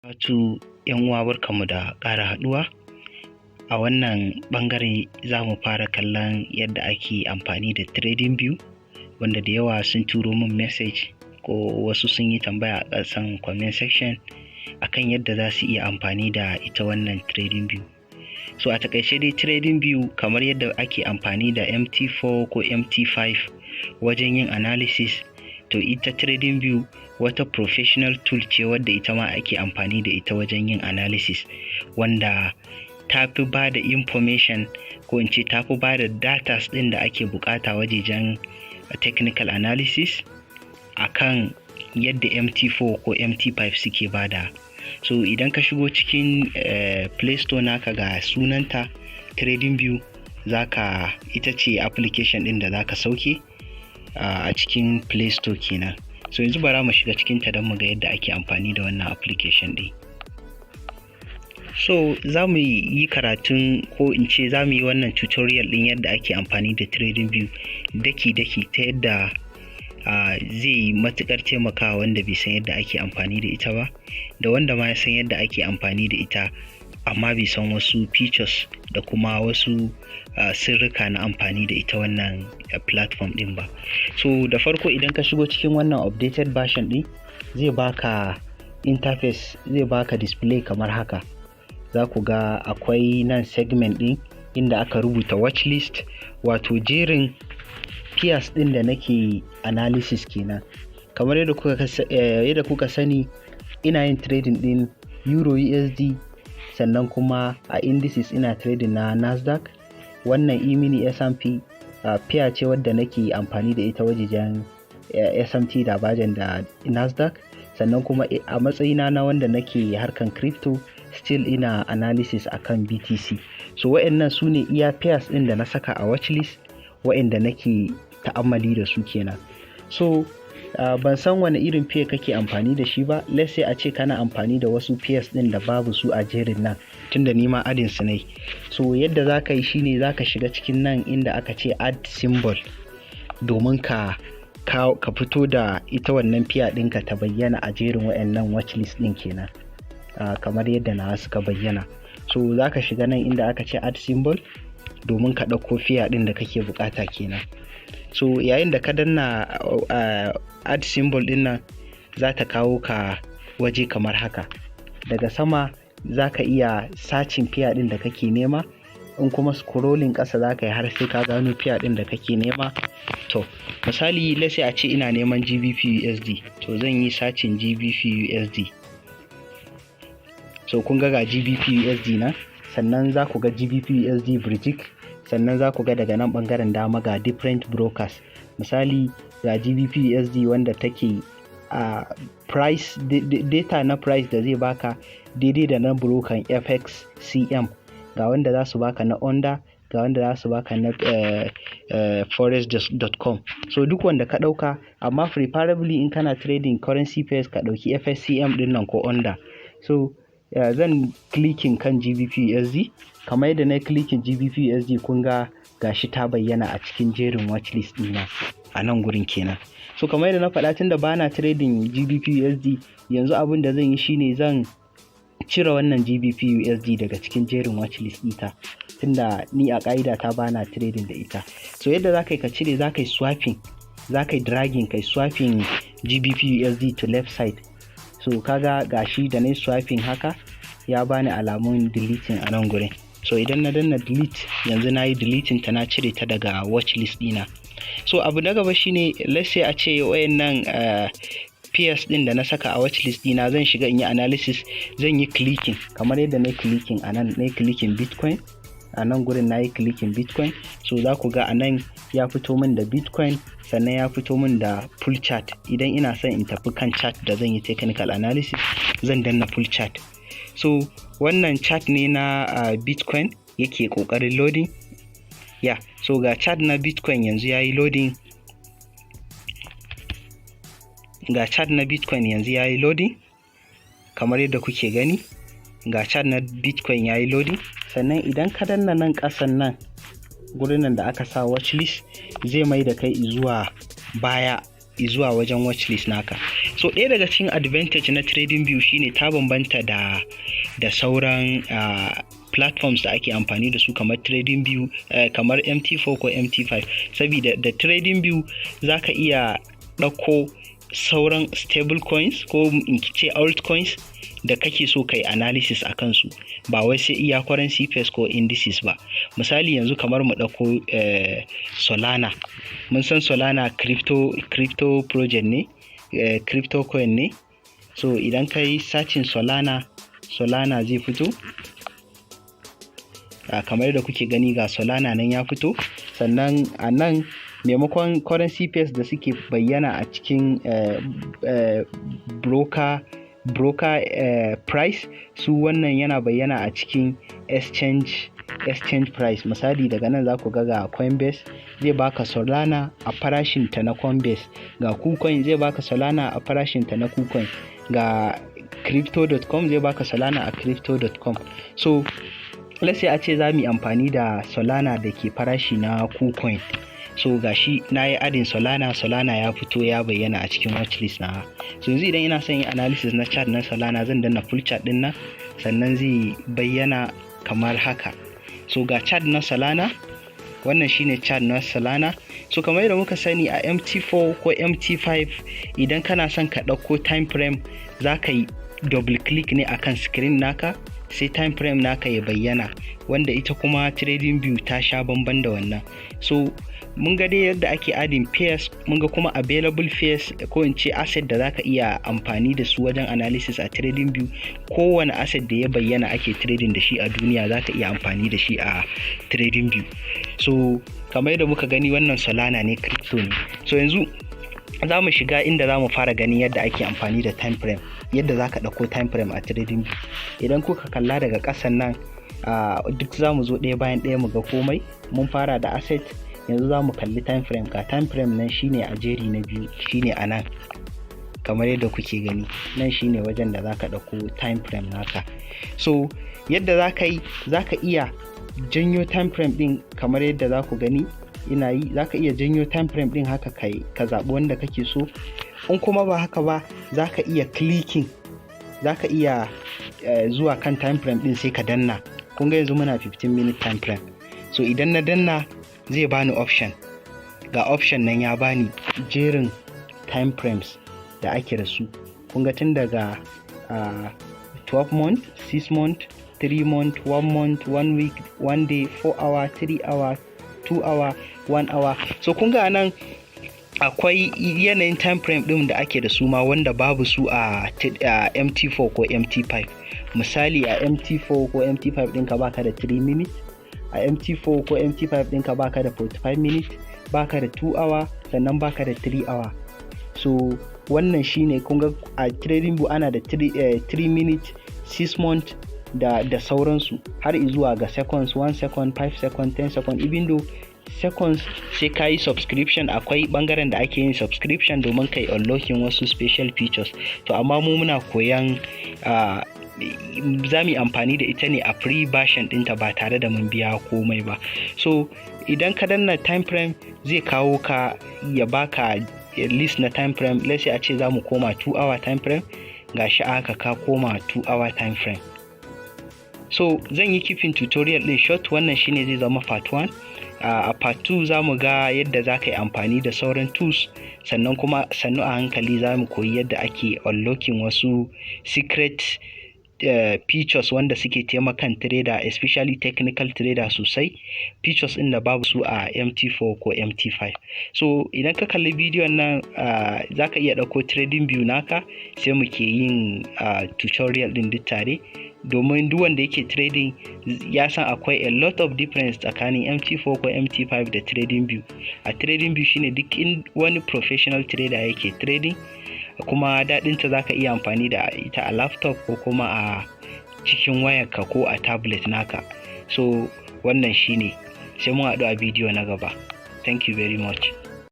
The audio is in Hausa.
Wato yan uwa barkamu da ƙara haɗuwa. A wannan ɓangare za mu fara kallon yadda ake amfani da Tradingview, wanda da yawa sun turo min message ko wasu sun yi tambaya a ƙasan comment section akan yadda za su iya amfani da ita wannan Tradingview. So a takaice dai Tradingview kamar yadda ake amfani da MT4 ko MT5 wajen yin analysis, to ita Tradingview wata professional tool ce wadda ita ma ake amfani da ita wajen yin analysis, wanda ta fi ba da information ko in ce ta fi ba da data ɗin da ake bukata wajejen technical analysis akan yadda MT4 ko MT5 suke bada. So idan ka shigo cikin Play Store naka ga sunanta Tradingview, ita ce application ɗin da zaka sauke a cikin Play Store kenan. So yanzu bara mu shiga cikin ta don mu ga yadda ake amfani da wannan application ɗin. So za mu yi karatun ko in ce za mu yi wannan tutorial ɗin yadda ake amfani da Tradingview daki-daki ta yadda zai yi matuƙar taimakawa wanda bai san yadda ake amfani da ita ba, da wanda ma ya san yadda ake amfani da ita amma bai san wasu features da kuma wasu sirrika na amfani da ita wannan platform ɗin ba. So da farko idan ka shigo cikin wannan updated version ɗin, zai baka interface, zai baka display kamar haka. Za ku ga akwai nan segment ɗin inda aka rubuta watchlist, wato jerin peers ɗin da nake analysis kenan. Kamar yadda kuka sani ina yin trading ɗin Euro USD, sannan kuma a indices ina trading na Nasdaq. Wannan E-mini S&P peer ce wadda nake amfani da ita wajejen S&P da bajan da Nasdaq, sannan kuma a matsayina na wanda nake harkan crypto still ina analysis akan BTC. So wa'annan su ne iya pairs ɗin da na saka a watchlist, wa'anda nake ta'ammali da su kenan. So ban san wani irin pair kake amfani da shi ba. Let's say a ce kana amfani da wasu pairs ɗin da babu su a jerin nan, tunda ni ma adin su ne. So yadda za ka yi shine za ka shiga cikin nan inda aka ce add symbol, domin ka fito da ita wannan pair ɗinka ta bayyana a jerin wa'annan watchlist ɗin kenan. Kamar yadda na suka bayyana. So za ka shiga nan inda aka ce add symbol domin ka ɗauko pair ɗin da kake bukata kenan. So yayin da ka danna add symbol ɗin nan, za ta kawo ka waje kamar haka. Daga sama za ka iya searching pair ɗin da kake nema, in kuma scrolling ƙasa za ka yi har sai ka gano pair ɗin da kake nema. To misali let's say a ce ina neman GBP USD, to zan yi searching GBP USD. So kun ga GBP USD na, sannan za ku ga GBP USD Brigic, sannan za ku ga daga nan bangaren dama ga different brokers. Misali ga GBP USD wanda take price data na price da zai baka daidai da na broker FX CM, ga wanda za su baka na Onda, ga wanda za su baka na forex.com. So duk wanda ka dauka, amma preferably in kana trading currency pairs ka dauki FXCM din nan ko Onda. So zan clicking kan GBP USD. Kamar yadda na clicking GBP USD, kun ga gashi ta bayyana a cikin jerin watchlist ɗina a nan gurin kenan. So kamar yadda na faɗa, tunda bana trading GBP USD, yanzu abin da zan yi shine zan cire wannan GBP USD daga cikin jerin watchlist ɗita, tunda ni a ƙa'ida ta bana trading da ita. So yadda za ka yi ka cire, za ka yi swapping, za ka yi dragging, kai swapping GBP USD to left side. So kaga gashi da na swapping haka ya bani alamun deleting a nan gurin. So idan na danna delete, yanzu na yi deleting ta, na cire ta daga watchlist ɗina. So abu na gaba shine let's say a ce wayannan pairs ɗin da na saka a watchlist ɗina, zan shiga in yi analysis, zan yi clicking kamar yadda na yi clicking a nan, na yi clicking Bitcoin a nan gurin, na yi clicking Bitcoin. So za ku ga a nan ya fito min da Bitcoin, sannan ya fito min da full chart. Idan ina son in tafi kan chart da zan yi technical analysis, zan danna full chart. So wannan chart ne na Bitcoin yake kokarin loading. So ga chart na Bitcoin yanzu yayi loading. Ga chart na Bitcoin yanzu yayi loading kamar yadda kuke gani. Ga chart na Bitcoin yayi loading. Sannan idan ka danna nan ƙasan nan gurin nan da aka sa watchlist, zai mai da kai zuwa baya zuwa wajen watchlist naka. So ɗaya daga cikin advantage na Tradingview shine ta bambanta da sauran platforms da ake amfani da su kamar Tradingview, kamar MT4 ko MT5, saboda da Tradingview zaka iya ɗauko sauran stable coins ko in ce altcoins da kake so kai analysis a kansu, ba wai sai iya currency pairs ko indices ba. Misali yanzu kamar mu ɗauko Solana. Mun san Solana crypto project ne, crypto coin ne. So idan ka yi searching Solana zai fito. Kamar da kuke gani ga Solana nan ya fito. Sannan a nan maimakon currency pairs da suke bayyana a cikin broker price, su wannan yana bayyana a cikin exchange price. Misali daga nan za ku ga Coinbase zai baka Solana a farashin ta na Coinbase, ga KuCoin zai baka Solana a farashin ta na KuCoin, ga crypto.com zai baka Solana a crypto.com. So let's say a ce za mu yi amfani da Solana da ke farashi na KuCoin. So gashi na yi adin Solana ya fito ya bayyana a cikin watchlist na. So yanzu idan ina son yin analysis na chart na Solana zan danna full chart din nan, sannan zai bayyana kamar haka. So ga chart na Solana, wannan shine chart na Solana. So kamar yadda muka sani a MT4 ko MT5, idan kana son ka ɗauko time frame za ka yi double click ne akan screen naka sai time frame naka ya bayyana, wanda ita kuma Tradingview ta sha bamban da wannan. So mun ga dai yadda ake adding pairs, mun ga kuma available pairs ko in ce asset da zaka iya amfani da su wajen analysis a Tradingview. Kowane asset da ya bayyana ake trading da shi a duniya zaka iya amfani da shi a Tradingview. So kamar yadda muka gani wannan Solana ne, crypto ne. So yanzu za mu shiga inda za mu fara ganin yadda ake amfani da time frame, yadda za ka ɗauko time frame a Tradingview. Idan kuka kalla daga ƙasan nan duk za mu zo ɗaya bayan ɗaya mu ga komai. Mun fara da asset, yanzu za mu kalli time frame. Ga time frame nan shine a jeri na biyu, shine a nan kamar yadda kuke gani. Nan shine wajen da za ka ɗauko time frame naka. So yadda za ka yi, za ka iya janyo time frame ɗin kamar yadda za ku gani ina yi. Za ka iya janyo time frame ɗin haka ka zaɓi wanda kake so. In kuma ba haka ba, za ka iya clicking, za ka iya zuwa kan time frame ɗin sai ka danna. Kun ga yanzu muna 15 minute time frame. So idan na danna zai bani option, ga option nan ya bani jerin time frames da ake da su. Kun ga tun daga 12 month, 6 month, 3 month, 1 month, 1 week, 1 day, 4 hour, 3 hour, 2 hour, 1 hour. So kun ga nan akwai yanayin time frame ɗin da ake da su ma wanda babu su a MT4 ko MT5. Misali a MT4 ko MT5 ɗinka baka da 3 minutes, a MT4 ko MT5 ɗinka baka da 45 minutes, baka da 2 hour, sannan baka da 3 hour. So wannan shine kun ga a Tradingview ana da 3 minutes, 6 months da sauransu har zuwa ga seconds, 1 second, 5 second, 10 second. Even though seconds sai ka yi subscription, akwai bangaren da ake yin subscription domin kai unlocking wasu special features. To amma mu muna koyan za mu yi amfani da ita ne a free version ɗinta ba tare da mun biya komai ba. So idan ka danna time frame zai kawo ka ya baka list na time frame. Let's say a ce za mu koma 2 hour time frame, gashi aka ka koma 2 hour time frame. So zan yi keeping tutorial ɗin short. Wannan shine zai zama part 1. A part 2 za mu ga yadda za ka yi amfani da sauran tools, sannan kuma sannu a hankali za mu koyi yadda ake unlocking wasu secret features wanda suke taimakan trader, especially technical trader sosai, features ɗin da babu su a MT4 ko MT5. So idan ka kalli bidiyon nan za ka iya ɗauko Tradingview naka sai muke yin tutorial ɗin duk tare, domin duk wanda yake trading ya san akwai a lot of difference tsakanin MT4 ko MT5 da Tradingview. A Tradingview shine duk wani professional trader yake trading, kuma daɗinta za ka iya amfani da ita a laptop ko kuma a cikin wayarka ko a tablet naka. So wannan shine, sai mun haɗu a bidiyo na gaba. Thank you very much.